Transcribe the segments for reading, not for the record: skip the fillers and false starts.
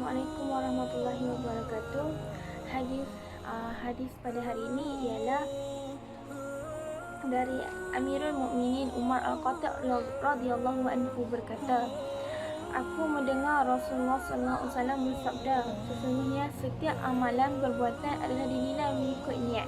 Assalamualaikum warahmatullahi wabarakatuh. Hadis pada hari ini ialah dari Amirul Mukminin Umar Al-Khattab radhiyallahu anhu berkata, aku mendengar Rasulullah sallallahu alaihi wasallam bersabda, sesungguhnya setiap amalan perbuatan adalah dinilai mengikut niat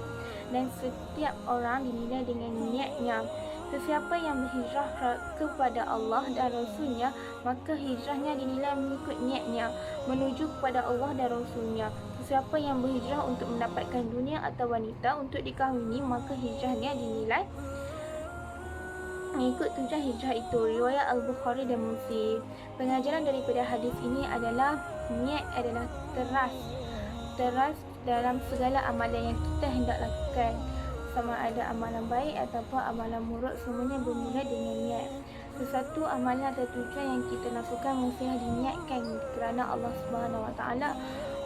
dan setiap orang dinilai dengan niatnya. Sesiapa yang berhijrah kepada Allah dan Rasulnya, maka hijrahnya dinilai mengikut niatnya menuju kepada Allah dan Rasulnya. Sesiapa yang berhijrah untuk mendapatkan dunia atau wanita untuk dikahwini, maka hijrahnya dinilai mengikut tujuan hijrah itu. Riwayat Al-Bukhari dan Muslim. Pengajaran daripada hadis ini adalah niat adalah teras dalam segala amalan yang kita hendak lakukan, sama ada amalan baik ataupun amalan buruk, semuanya bermula dengan niat. Sesuatu amalan atau tujuan yang kita lakukan mesti diniatkan kerana Allah Subhanahu Wa Taala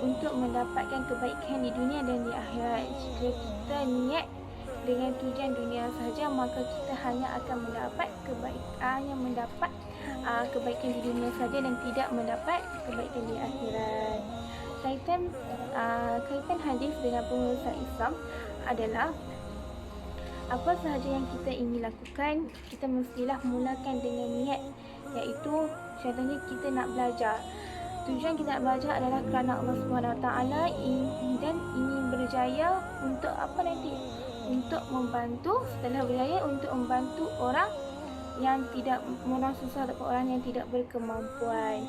untuk mendapatkan kebaikan di dunia dan di akhirat. Jika kita niat dengan tujuan dunia sahaja, maka kita hanya akan mendapat kebaikan di dunia saja dan tidak mendapat kebaikan di akhirat. Kaitan hadis dengan pengurusan Islam adalah apa sahaja yang kita ingin lakukan, kita mestilah mulakan dengan niat, iaitu contohnya kita nak belajar. Tujuan kita nak belajar adalah kerana Allah Subhanahu Wa Taala dan ingin berjaya untuk apa nanti? Untuk membantu, setelah berjaya untuk membantu orang susah ataupun orang yang tidak berkemampuan.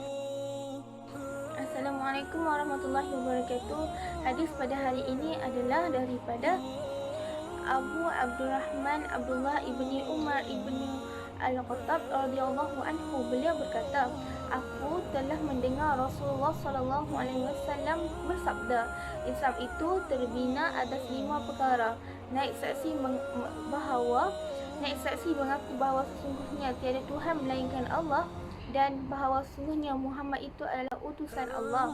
Assalamualaikum warahmatullahi wabarakatuh. Hadis pada hari ini adalah daripada Abu Abdurrahman Abdullah ibni Umar ibni Al-Khattab radhiyallahu anhu. Beliau berkata, aku telah mendengar Rasulullah sallallahu alaihi wasallam bersabda, Islam itu terbina atas 5 perkara. Naik saksi mengaku bahawa sesungguhnya tiada Tuhan melainkan Allah dan bahawa sesungguhnya Muhammad itu adalah utusan Allah.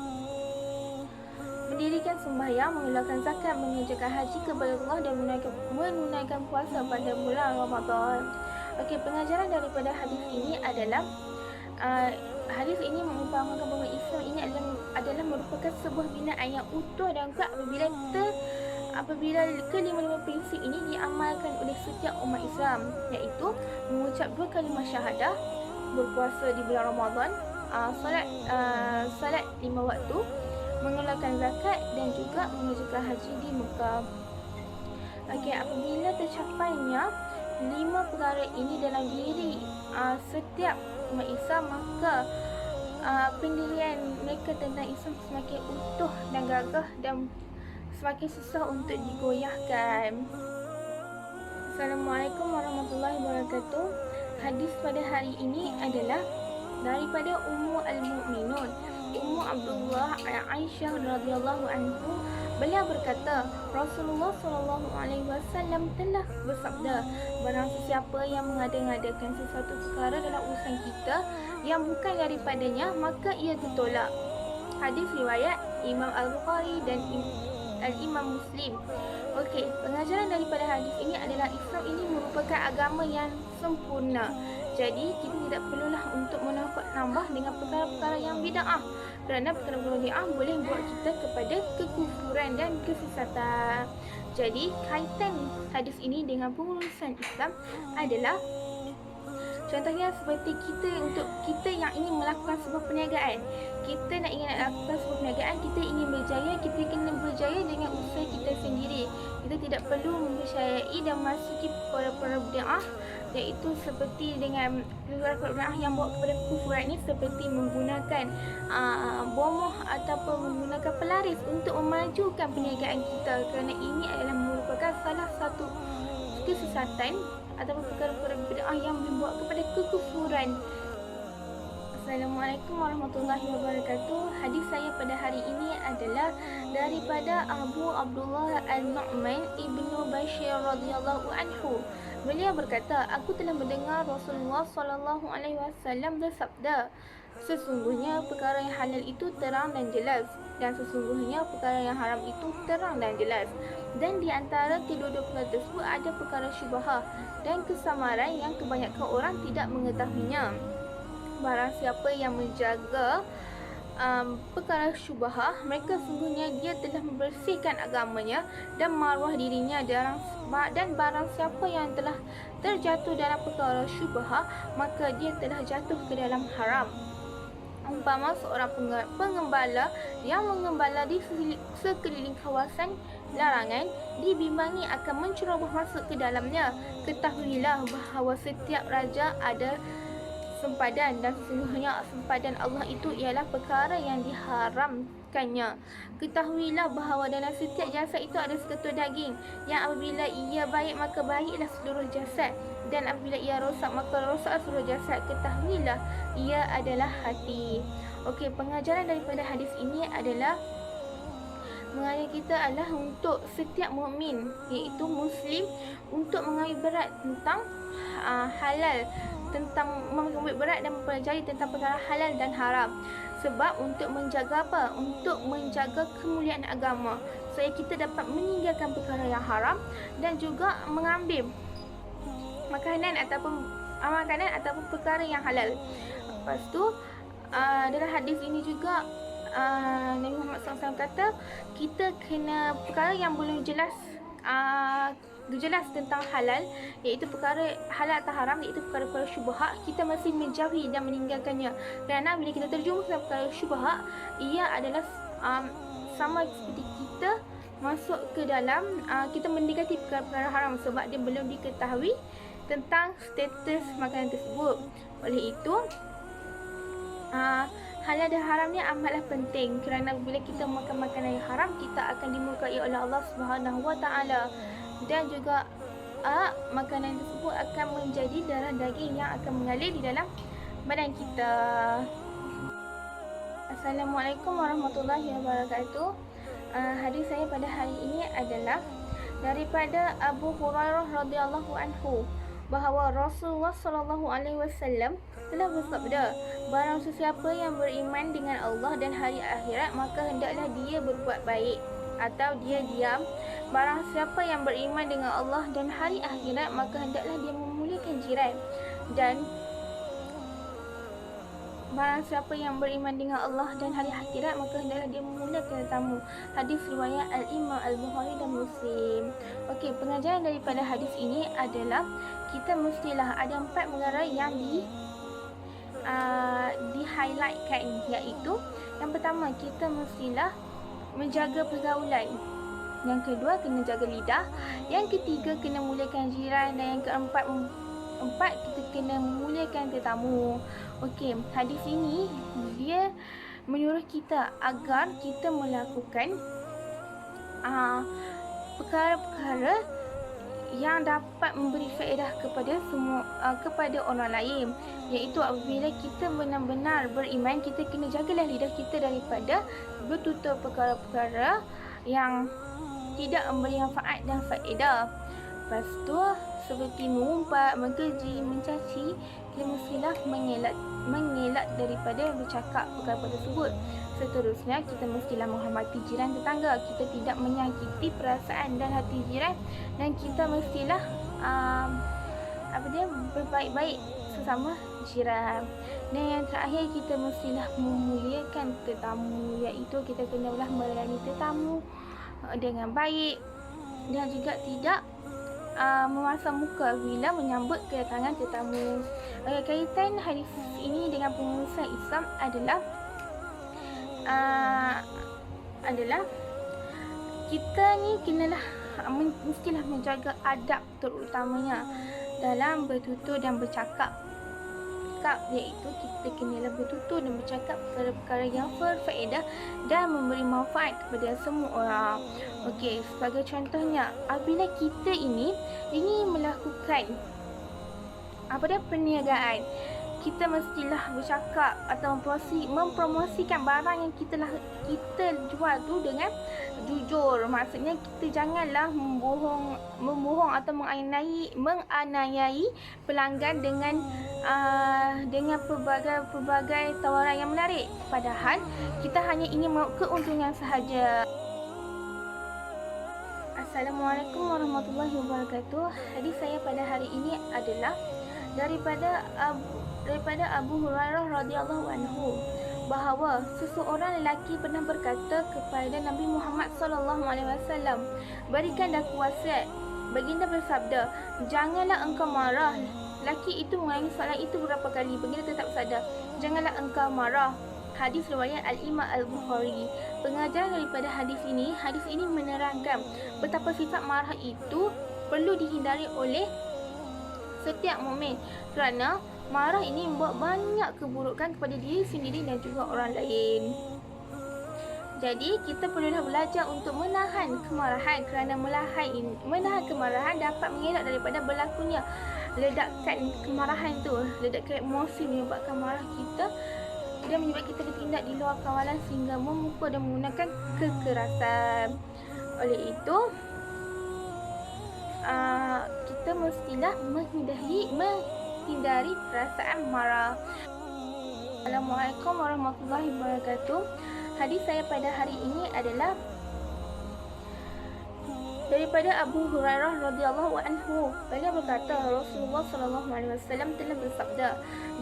Mendirikan sembahyang, mengeluarkan zakat, mengerjakan haji kepada Allah dan menunaikan puasa pada bulan Ramadan. Okey, pengajaran daripada hadis ini adalah hadis ini mengumpamakan bahawa Islam ini adalah merupakan sebuah binaan yang utuh dan kuat apabila kelima-lima prinsip ini diamalkan oleh setiap umat Islam, iaitu mengucap 2 kalimah syahadah, berpuasa di bulan Ramadan, salat 5 waktu, mengeluarkan zakat dan juga mengerjakan haji di Mekah. Okey, apabila tercapainya 5 perkara ini dalam diri setiap umat Islam, maka pendirian mereka tentang Islam semakin utuh dan gagah dan semakin susah untuk digoyahkan. Assalamualaikum warahmatullahi wabarakatuh. Hadis pada hari ini adalah daripada Ummu Al-Mu'minun Ummu Abdullah Aisyah radhiyallahu anhu. Beliau berkata, Rasulullah sallallahu alaihi wasallam telah bersabda, barang sesiapa yang mengada-ngadakan sesuatu perkara dalam urusan kita yang bukan daripadanya, maka ia ditolak. Hadis riwayat Imam Al-Bukhari dan Al-Imam Muslim. Okey, pengajaran daripada hadis ini adalah Islam ini merupakan agama yang sempurna. Jadi kita tidak perlulah untuk menambah dengan perkara-perkara yang bid'ah, kerana perkara-perkara bid'ah boleh buat kita kepada kekufuran dan kesesatan. Jadi kaitan hadis ini dengan pengurusan Islam adalah contohnya seperti kita yang ingin melakukan sebuah perniagaan. Kita ingin melakukan sebuah perniagaan, kita ingin berjaya, kita kena berjaya dengan usaha kita sendiri. Kita tidak perlu mempercayai dan masuki perkara-perkara bid'ah, iaitu seperti dengan perkara-perkara bid'ah yang bawa kepada kekufuran ini, seperti menggunakan bomoh ataupun menggunakan pelaris untuk memajukan perniagaan kita, kerana ini adalah merupakan salah satu kesesatan ataupun perkara-perkara bid'ah yang membawa kepada kekufuran. Assalamualaikum warahmatullahi wabarakatuh. Hadis saya pada hari ini adalah daripada Abu Abdullah Al-Nu'man ibnu Bashir radhiyallahu anhu. Beliau berkata, aku telah mendengar Rasulullah sallallahu alaihi wasallam bersabda, sesungguhnya perkara yang halal itu terang dan jelas, dan sesungguhnya perkara yang haram itu terang dan jelas. Dan di antara kedua-dua perkara tersebut ada perkara syubhah dan kesamaran yang kebanyakan orang tidak mengetahuinya. Barang siapa yang menjaga perkara syubhah, mereka sungguhnya dia telah membersihkan agamanya dan maruah dirinya, dan barang siapa yang telah terjatuh dalam perkara syubhah, maka dia telah jatuh ke dalam haram. Umpama seorang pengembala yang mengembala di sekeliling kawasan larangan, dibimbangi akan menceroboh masuk ke dalamnya. Ketahuilah bahawa setiap raja ada sempadan, dan sesungguhnya sempadan Allah itu ialah perkara yang diharamkannya. Ketahuilah bahawa dalam setiap jasad itu ada seketul daging, yang apabila ia baik maka baiklah seluruh jasad, dan apabila ia rosak maka rosak seluruh jasad. Ketahuilah ia adalah hati. Okey, pengajaran daripada hadis ini adalah mengajar kita adalah untuk setiap mukmin, iaitu muslim, untuk mengambil berat tentang halal, tentang mengambil berat dan mempelajari tentang perkara halal dan haram. Sebab untuk menjaga apa? Untuk menjaga kemuliaan agama, supaya kita dapat meninggalkan perkara yang haram dan juga mengambil makanan ataupun perkara yang halal. Lepas tu dalam hadis ini juga Nabi Muhammad SAW kata kita kena perkara yang belum jelas tentang halal, iaitu perkara halal atau haram, iaitu perkara-perkara syubhat, kita masih menjauhi dan meninggalkannya. Kerana bila kita terjumus dalam perkara syubhat, ia adalah sama seperti kita masuk ke dalam kita mendekati perkara-perkara haram, sebab dia belum diketahui tentang status makanan tersebut. Oleh itu halal dan haram ni amatlah penting, kerana bila kita makan makanan yang haram, kita akan dimurkai oleh Allah Subhanahu Wa Taala, dan juga makanan tersebut akan menjadi darah daging yang akan mengalir di dalam badan kita. Assalamualaikum warahmatullahi wabarakatuh. Hadis saya pada hari ini adalah daripada Abu Hurairah radhiyallahu anhu, bahawa Rasulullah sallallahu alaihi wasallam telah bersabda, barang sesiapa yang beriman dengan Allah dan hari akhirat, maka hendaklah dia berbuat baik atau dia diam. Barang siapa yang beriman dengan Allah dan hari akhirat, maka hendaklah dia memuliakan jiran. Dan barang siapa yang beriman dengan Allah dan hari akhirat, maka hendaklah dia memuliakan tetamu. Hadis riwayat Al-Imam Al-Bukhari dan Muslim. Okey, pengajaran daripada hadis ini adalah kita mestilah ada 4 perkara yang di-highlightkan, iaitu yang pertama, kita mestilah menjaga pergaulan. Yang kedua, kena jaga lidah. Yang ketiga, kena muliakan jiran. Dan yang keempat, kita kena memuliakan tetamu. Okey, hadis ini dia menyuruh kita agar kita melakukan perkara-perkara yang dapat memberi faedah kepada orang lain, iaitu apabila kita benar-benar beriman, kita kena jagalah lidah kita daripada bertutur perkara-perkara yang tidak memberi manfaat dan faedah. Lepas tu, seperti mengumpat, mengkeji, mencaci, kita mestilah mengelak daripada bercakap perkara tersebut. Seterusnya, kita mestilah menghormati jiran tetangga, kita tidak menyakiti perasaan dan hati jiran, dan kita mestilah berbaik-baik sesama jiran. Dan yang terakhir, kita mestilah memuliakan tetamu, iaitu kita kenalah melayani tetamu dengan baik, dan juga tidak memasang muka bila menyambut kedatangan tetamu. Kaitan hadis ini dengan pengurusan Islam adalah kita ni mestilah menjaga adab terutamanya dalam bertutur dan bercakap, iaitu kita kenalah bertutur dan bercakap perkara-perkara yang berfaedah dan memberi manfaat kepada semua orang. Okey, sebagai contohnya, apabila kita ini ingin melakukan perniagaan, kita mestilah bercakap atau mempromosikan barang yang kita jual tu dengan jujur. Maksudnya kita janganlah membohong atau menganiayai pelanggan dengan pelbagai tawaran yang menarik, padahal kita hanya ingin keuntungan sahaja. Assalamualaikum warahmatullahi wabarakatuh. Hadis saya pada hari ini adalah daripada Abu Hurairah radhiyallahu anhu, bahawa seseorang lelaki pernah berkata kepada Nabi Muhammad SAW, berikanlah kuasa. Baginda bersabda, janganlah engkau marah. Lelaki itu mengulangi soalan itu beberapa kali. Baginda tetap bersabda, janganlah engkau marah. Hadis riwayat Al-Imam Al-Bukhari. Pengajaran daripada hadis ini menerangkan betapa sifat marah itu perlu dihindari oleh setiap mukmin, kerana marah ini membawa banyak keburukan kepada diri sendiri dan juga orang lain. Jadi kita perlulah belajar untuk menahan kemarahan, kerana menahan kemarahan dapat mengelak daripada berlakunya ledakan kemarahan tu, ledakan emosi menyebabkan marah kita dan menyebabkan kita bertindak di luar kawalan sehingga memukul dan menggunakan kekerasan. Oleh itu, kita mestilah menghindari perasaan marah. Assalamualaikum warahmatullahi wabarakatuh. Hadis saya pada hari ini adalah daripada Abu Hurairah radhiyallahu anhu. Beliau berkata, Rasulullah SAW telah bersabda,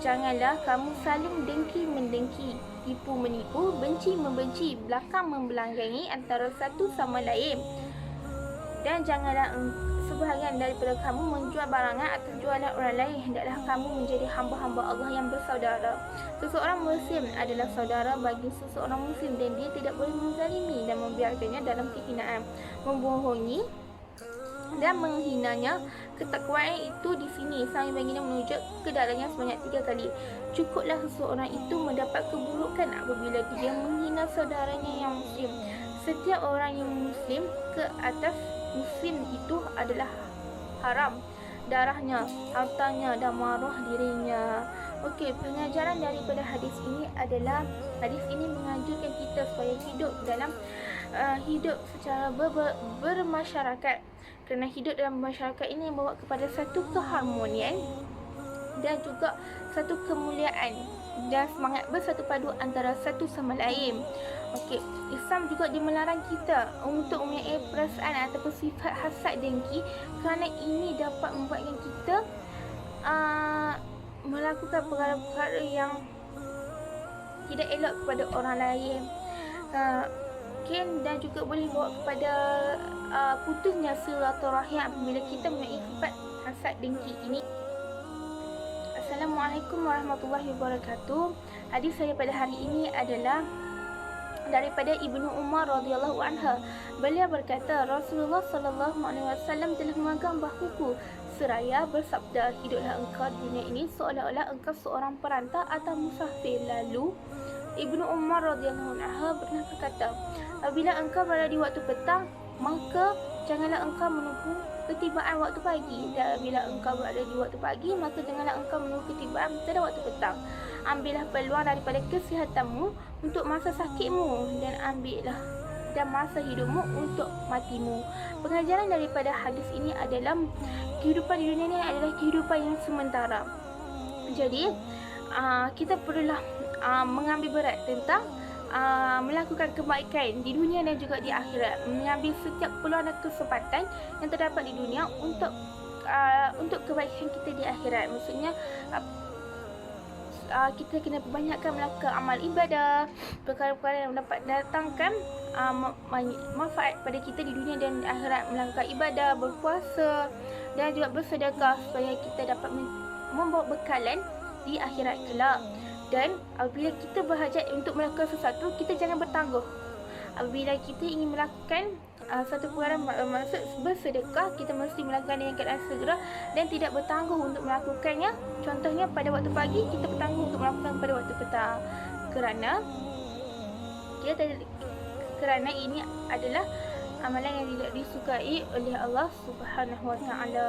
janganlah kamu saling dengki-mendengki, tipu-menipu, benci-membenci, belakang membelanggangi antara satu sama lain. Dan janganlah sebahagian daripada kamu menjual barangan atau jualan orang lain. Hendaklah kamu menjadi hamba-hamba Allah yang bersaudara. Seseorang Muslim adalah saudara bagi seseorang Muslim dan dia tidak boleh menzalimi dan membiarkannya dalam kehinaan, membohongi dan menghinanya. Ketakwaan itu di sini sang baginda menunjuk ke dalamnya sebanyak 3 kali. Cukuplah seseorang itu mendapat keburukan apabila dia menghina saudaranya yang Muslim. Setiap orang yang Muslim ke atas Muslim itu adalah haram darahnya, hartanya dan maruah dirinya. Okey, pengajaran daripada hadis ini adalah hadis ini menganjurkan kita supaya hidup dalam hidup secara bermasyarakat, kerana hidup dalam masyarakat ini membawa kepada satu keharmonian dan juga satu kemuliaan dan semangat bersatu padu antara satu sama lain. Okey, Islam juga dia melarang kita untuk mempunyai perasaan ataupun sifat hasad dengki, kerana ini dapat membuatkan kita melakukan perkara-perkara yang tidak elok kepada orang lain. Dan juga boleh bawa kepada putusnya silaturahim apabila kita mempunyai sifat hasad dengki ini. Assalamualaikum warahmatullahi wabarakatuh. Hadis saya pada hari ini adalah daripada Ibnu Umar radhiyallahu anha. Beliau berkata, Rasulullah SAW telah memegang bahuku seraya bersabda, hiduplah engkau di dunia ini seolah-olah engkau seorang perantau atau musafir. Lalu Ibnu Umar radhiyallahu anha pernah berkata, apabila engkau berada di waktu petang, maka janganlah engkau menunggu ketibaan waktu pagi, dan bila engkau berada di waktu pagi, maka janganlah engkau menunggu ketibaan pada waktu petang. Ambillah peluang daripada kesihatanmu untuk masa sakitmu, dan ambillah dan masa hidupmu untuk matimu. Pengajaran daripada hadis ini adalah kehidupan di dunia ini adalah kehidupan yang sementara. Jadi kita perlulah mengambil berat tentang melakukan kebaikan di dunia dan juga di akhirat, mengambil setiap peluang dan kesempatan yang terdapat di dunia untuk kebaikan kita di akhirat. Maksudnya kita kena perbanyakkan melakukan amal ibadah, perkara-perkara yang dapat datangkan manfaat pada kita di dunia dan di akhirat, melakukan ibadah, berpuasa dan juga bersedekah supaya kita dapat membawa bekalan di akhirat kelak. Dan apabila kita berhajat untuk melakukan sesuatu, kita jangan bertangguh. Apabila kita ingin melakukan satu perkara, maksud bersedekah, kita mesti melakukan dengan keadaan segera dan tidak bertangguh untuk melakukannya. Contohnya pada waktu pagi, kita bertangguh untuk melakukan pada waktu petang, kerana ini adalah amalan yang tidak disukai oleh Allah Subhanahu Wa Taala.